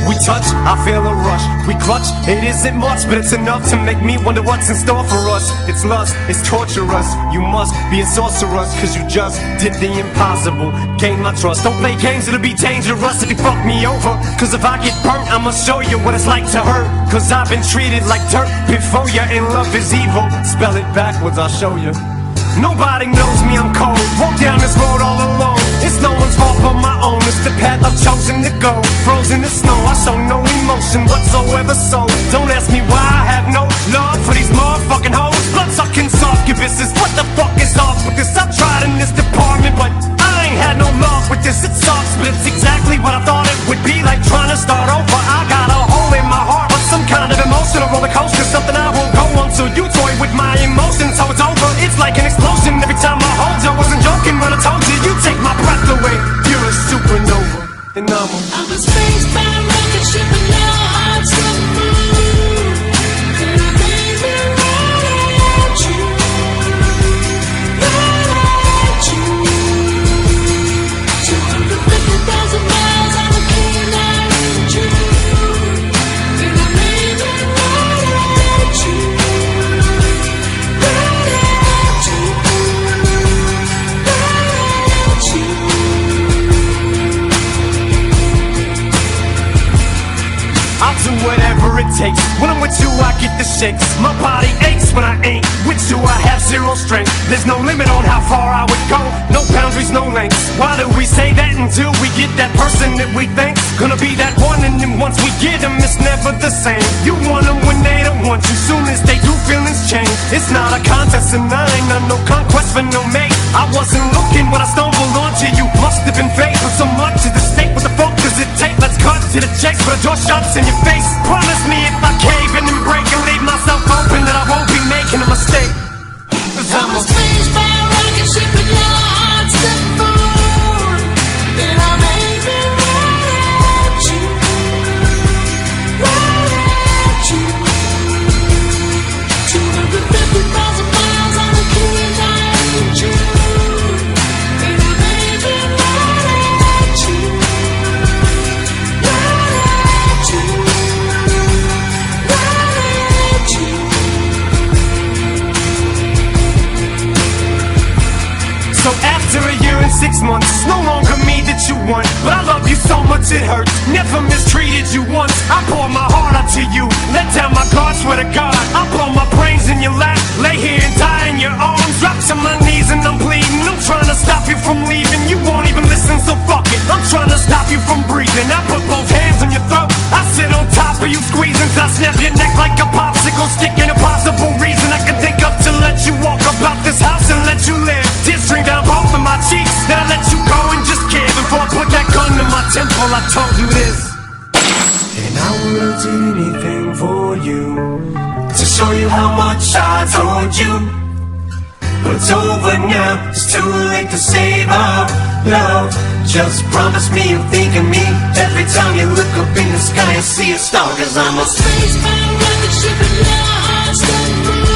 We touch, I feel a rush. We clutch, it isn't much, but it's enough to make me wonder what's in store for us. It's lust, it's torturous. You must be a sorceress, cause you just did the impossible. Gain my trust, don't play games, it'll be dangerous if you fuck me over. Cause if I get burnt, I'ma show you what it's like to hurt. Cause I've been treated like dirt before you, and love is evil. Spell it backwards, I'll show you. Nobody knows me, I'm cold. Walk down this road all alone. It's no one's fault but my own. It's the path I've chosen to go. Frozen in snow, I show no emotion whatsoever. So don't ask me why I have no love for these motherfucking hoes. Blood-sucking succubuses. What the fuck is off with this? I've tried in this department, but I ain't had no love with this. It sucks, but it's exactly what I thought it would be. Like trying to start over. I got a hole in my heart, but some kind of emotional roller coaster. Something I won't go on till you toy with my emotions. So it's over, it's like an explosion every time I hold you. I wasn't joking when I told you, you take my breath away. You're a supernova, and I'm a space-bound rocket ship, and your heart's the moon. And I made me right at you, right at you. 250,000 miles, I'm a keen eye in June. And I made me right at you, right at you, right at you. I'll do whatever it takes. When I'm with you, I get the shakes. My body aches when I ain't with you. I have zero strength. There's no limit on how far I would go. No boundaries, no lengths. Why do we say that until we get that person that we think's gonna be that one? And then once we get them, it's never the same. You want them when they don't want you. Soon as they do, feelings change. It's not a contest, and I ain't on no conquest for no mate. I wasn't looking, but I stumbled onto you. Must have been fate for so much of the stake. What the fuck does it take? Let's cut to the chase, but a door shuts in your face. Promise me if I cave in and break and leave myself open, that I won't be making a mistake. Cause I'm a space-bound rocket ship, and your heart's the moon. And I made me right at you, right at you. 250,000 miles on a keen eye in June. And I made me right at you, right at you, right at you. So after a year and 6 months, it's no longer me that you want. But I love you so much it hurts. Never mistreated you once. I pour my heart out to you. Let down my guard, swear to God. I blow my brains in your lap. Lay here and die in your arms. Drop to my knees and I'm bleeding. I'm trying to stop you from leaving. You won't even listen, so fuck it. I'm trying to stop you from breathing. I put both hands on your throat. I sit on top of you squeezing. I snap your neck like a popsicle stick. An impossible reason I can think of to let you walk about this house and let you live. Tears stream down both of my cheeks. Then I let you go and just give. Before I put that gun to my temple, I told you this. And I will do anything for you, to show you how much I told you. But it's over now, it's too late to save our love. Just promise me you'll think of me every time you look up in the sky and see a star. Cause I'm a space-bound rocket ship, and your heart's the moon.